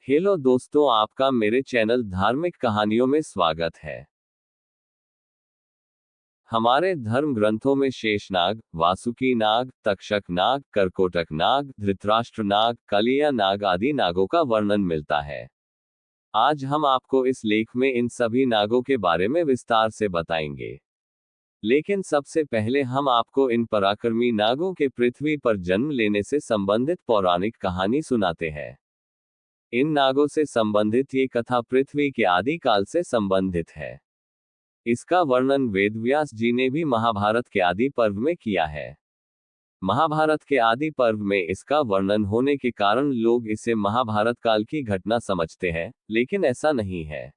Hello दोस्तों, आपका मेरे चैनल धार्मिक कहानियों में स्वागत है। हमारे धर्म ग्रंथों में शेषनाग, वासुकी नाग, तक्षक नाग, करकोटक नाग, धृतराष्ट्र नाग, कलिया नाग आदि नागों का वर्णन मिलता है। आज हम आपको इस लेख में इन सभी नागों के बारे में विस्तार से बताएंगे। लेकिन सबसे पहले हम आपको इन पराक्रमी नागों के पृथ्वी पर जन्म लेने से संबंधित पौराणिक कहानी सुनाते हैं। इन नागों से संबंधित ये कथा पृथ्वी के आदि काल से संबंधित है। इसका वर्णन वेदव्यास जी ने भी महाभारत के आदि पर्व में किया है। महाभारत के आदि पर्व में इसका वर्णन होने के कारण लोग इसे महाभारत काल की घटना समझते हैं, लेकिन ऐसा नहीं है।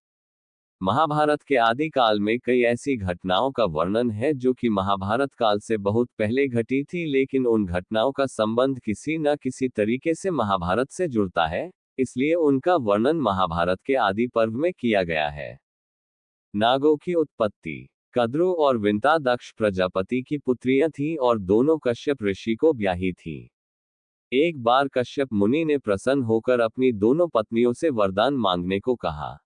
महाभारत के आदि काल में कई ऐसी घटनाओं का वर्णन है जो कि महाभारत काल से बहुत पहले घटी थी, लेकिन उन घटनाओं का संबंध किसी न किसी तरीके से महाभारत से जुड़ता है, इसलिए उनका वर्णन महाभारत के आदि पर्व में किया गया है। नागों की उत्पत्ति। कद्रु और विंता दक्ष प्रजापति की पुत्रियां थीं और दोनों कश्यप ऋषि को ब्याही थीं। एक बार कश्यप मुनि ने प्रसन्न होकर अपनी दोनों पत्नियों से वरदान मांगने को कहा।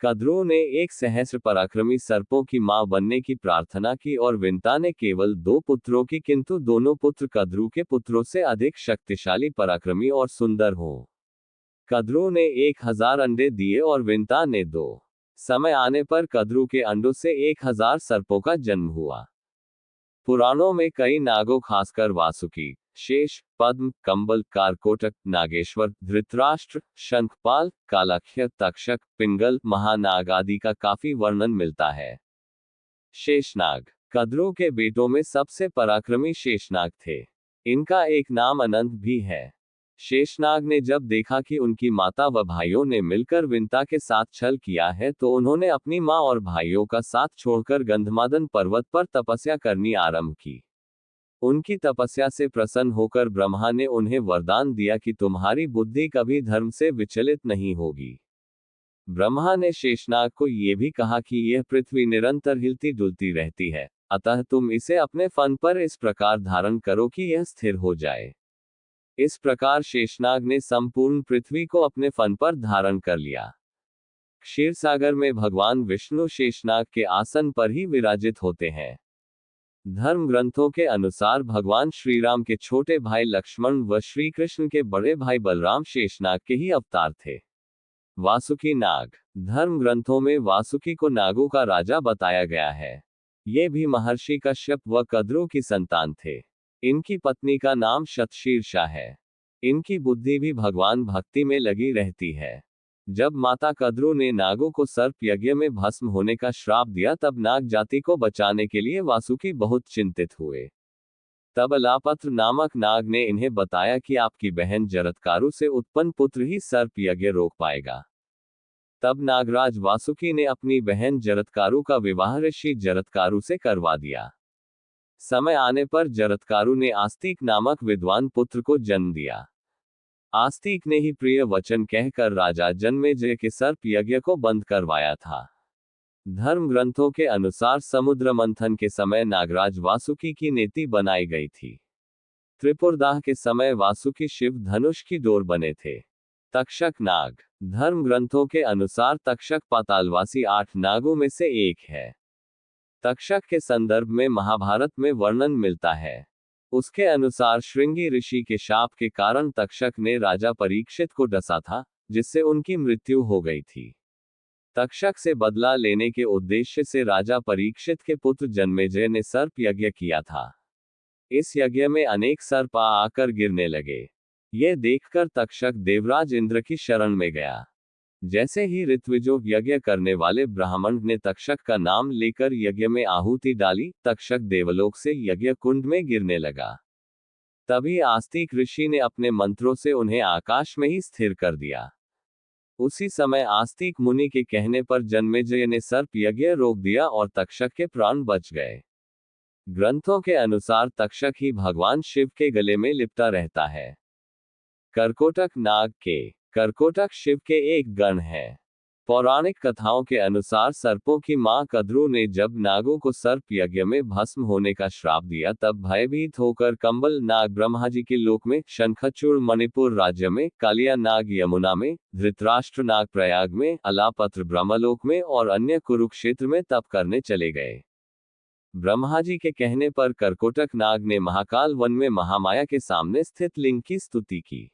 कद्रु ने एक सहस्र पराक्रमी सर्पों की मां बनने की प्रार्थना की और विंता ने केवल 2 पुत्रों की, किंतु दोनों पुत्र कद्रु के पुत्रों से अधिक शक्तिशाली, पराक्रमी और सुंदर हो। कद्रु ने 1000 अंडे दिए और विंता ने 2। समय आने पर कद्रु के अंडों से 1000 सर्पों का जन्म हुआ। पुराणों में कई नागों, खासकर वासुकी, शेष, पद्म, कंबल, कारकोटक, नागेश्वर, धृतराष्ट्र, शंखपाल, कालाख्य, तक्षक, पिंगल, महानाग आदि का काफी वर्णन मिलता है। शेषनाग। कद्रु के बेटों में सबसे पराक्रमी शेषनाग थे। इनका एक नाम अनंत भी है। शेषनाग ने जब देखा कि उनकी माता व भाइयों ने मिलकर विंता के साथ छल किया है, तो उन्होंने अपनी मां और भाइयों का साथ छोड़कर गंधमादन पर्वत पर तपस्या करनी आरंभ की। उनकी तपस्या से प्रसन्न होकर ब्रह्मा ने उन्हें वरदान दिया कि तुम्हारी बुद्धि कभी धर्म से विचलित नहीं होगी। ब्रह्मा ने शेषनाग को ये भी कहा कि यह पृथ्वी निरंतर हिलती डुलती रहती है, अतः तुम इसे अपने फन पर इस प्रकार धारण करो कि यह स्थिर हो जाए। इस प्रकार शेषनाग ने संपूर्ण पृथ्वी को अपने फन पर धारण कर लिया। क्षीरसागर में भगवान विष्णु शेषनाग के आसन पर ही विराजित होते हैं। धर्म ग्रंथों के अनुसार भगवान श्री राम के छोटे भाई लक्ष्मण व श्री कृष्ण के बड़े भाई बलराम शेषनाग के ही अवतार थे। वासुकी नाग। धर्म ग्रंथों में वासुकी को नागों का राजा बताया गया है। ये भी महर्षि कश्यप व कद्रु की संतान थे। इनकी पत्नी का नाम शतशीर्षा है। इनकी बुद्धि भी भगवान भक्ति में लगी रहती है। जब माता कद्रु ने नागों को सर्प यज्ञ में भस्म होने का श्राप दिया, तब नाग जाति को बचाने के लिए वासुकी बहुत चिंतित हुए। तब अलापत्र नामक नाग ने इन्हें बताया कि आपकी बहन जरत्कारु से उत्पन्न पुत्र ही सर्प यज्ञ रोक पाएगा। तब नागराज वासुकी ने अपनी बहन जरत्कारु का विवाह ऋषि जरत्कारु से करवा दिया। समय आने पर जरत्कारु ने आस्तिक नामक विद्वान पुत्र को जन्म दिया। आस्तिक ने ही प्रिय वचन कहकर राजा जन्मेजय के सर्प यज्ञ को बंद करवाया था। धर्म ग्रंथों के अनुसार समुद्र मंथन के समय नागराज वासुकी की नेति बनाई गई थी। त्रिपुरदाह के समय वासुकी शिव धनुष की डोर बने थे। तक्षक नाग। धर्म ग्रंथों के अनुसार तक्षक पातालवासी 8 नागों में से एक है। तक्षक के संदर्भ में महाभारत में वर्णन मिलता है। उसके अनुसार श्रृंगी ऋषि के शाप के कारण तक्षक ने राजा परीक्षित को डसा था, जिससे उनकी मृत्यु हो गई थी। तक्षक से बदला लेने के उद्देश्य से राजा परीक्षित के पुत्र जन्मेजय ने सर्प यज्ञ किया था। इस यज्ञ में अनेक सर्प आकर गिरने लगे। यह देखकर तक्षक देवराज इंद्र की शरण में गया। जैसे ही ऋत्विजों यज्ञ करने वाले ब्राह्मण ने तक्षक का नाम लेकर यज्ञ में आहुति डाली, तक्षक देवलोक से यज्ञ कुंड में गिरने लगा। तभी आस्तिक ऋषि ने अपने मंत्रों से उन्हें आकाश में ही स्थिर कर दिया। उसी समय आस्तिक मुनि के कहने पर जन्मेजय ने सर्प यज्ञ रोक दिया और तक्षक के प्राण बच गए। ग्रंथों के अनुसार तक्षक ही भगवान शिव के गले में लिपटा रहता है। करकोटक नाग के। करकोटक शिव के एक गण है। पौराणिक कथाओं के अनुसार सर्पों की मां कद्रू ने जब नागों को सर्प यज्ञ में भस्म होने का श्राप दिया, तब भयभीत होकर कंबल नाग ब्रह्मा जी के लोक में, शंखचूड़ मणिपुर राज्य में, कालिया नाग यमुना में, धृतराष्ट्र नाग प्रयाग में, अलापत्र ब्रह्मलोक में और अन्य कुरुक्षेत्र में तप करने चले गए। ब्रह्मा जी के कहने पर करकोटक नाग ने महाकाल वन में महामाया के सामने स्थित लिंग की स्तुति की।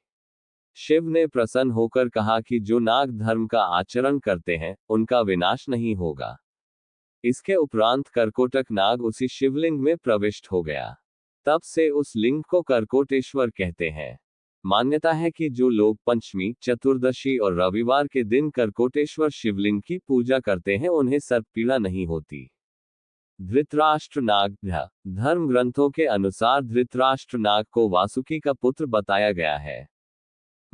शिव ने प्रसन्न होकर कहा कि जो नाग धर्म का आचरण करते हैं, उनका विनाश नहीं होगा। इसके उपरांत करकोटक नाग उसी शिवलिंग में प्रविष्ट हो गया। तब से उस लिंग को करकोटेश्वर कहते हैं। मान्यता है कि जो लोग पंचमी, चतुर्दशी और रविवार के दिन करकोटेश्वर शिवलिंग की पूजा करते हैं, उन्हें सर्प पीड़ा नहीं होती। धृतराष्ट्र नाग। धर्म ग्रंथों के अनुसार धृतराष्ट्र नाग को वासुकी का पुत्र बताया गया है।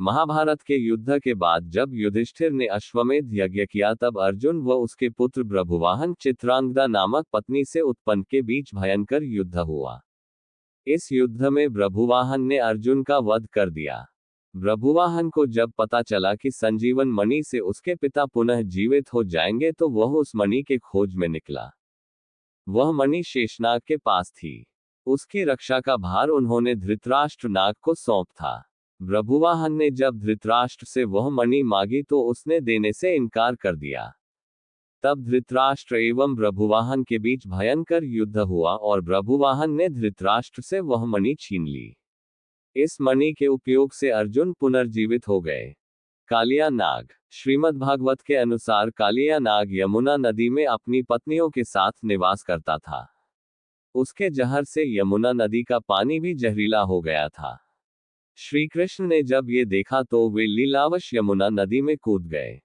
महाभारत के युद्ध के बाद जब युधिष्ठिर ने अश्वमेध यज्ञ किया, तब अर्जुन व उसके पुत्र प्रभुवाहन चित्रांगदा नामक पत्नी से उत्पन्न के बीच भयंकर युद्ध हुआ। इस युद्ध में प्रभुवाहन ने अर्जुन का वध कर दिया। प्रभुवाहन को जब पता चला कि संजीवन मणि से उसके पिता पुनः जीवित हो जाएंगे, तो वह उस मणि के खोज में निकला। वह मणि शेषनाग के पास थी। उसकी रक्षा का भार उन्होंने धृतराष्ट्र नाग को सौंप था। प्रभुवाहन ने जब धृतराष्ट्र से वह मणि मांगी, तो उसने देने से इनकार कर दिया। तब धृतराष्ट्र एवं प्रभुवाहन के बीच भयंकर युद्ध हुआ और प्रभुवाहन ने धृतराष्ट्र से वह मणि छीन ली। इस मणि के उपयोग से अर्जुन पुनर्जीवित हो गए। कालिया नाग। श्रीमद्भागवत के अनुसार कालिया नाग यमुना नदी में अपनी पत्नियों के साथ निवास करता था। उसके जहर से यमुना नदी का पानी भी जहरीला हो गया था। श्री कृष्ण ने जब ये देखा, तो वे लीलावश यमुना नदी में कूद गए।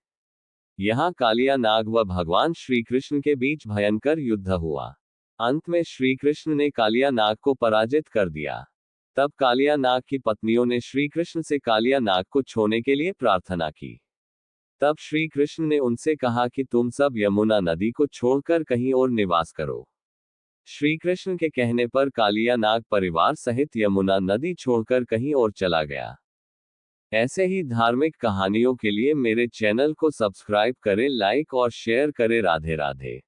यहाँ कालिया नाग व भगवान श्री कृष्ण के बीच भयंकर युद्ध हुआ। अंत में श्री कृष्ण ने कालिया नाग को पराजित कर दिया। तब कालिया नाग की पत्नियों ने श्री कृष्ण से कालिया नाग को छोड़ने के लिए प्रार्थना की। तब श्री कृष्ण ने उनसे कहा कि तुम सब यमुना नदी को छोड़कर कहीं और निवास करो। श्री कृष्ण के कहने पर कालिया नाग परिवार सहित यमुना नदी छोड़कर कहीं और चला गया। ऐसे ही धार्मिक कहानियों के लिए मेरे चैनल को सब्सक्राइब करें, लाइक और शेयर करें। राधे राधे।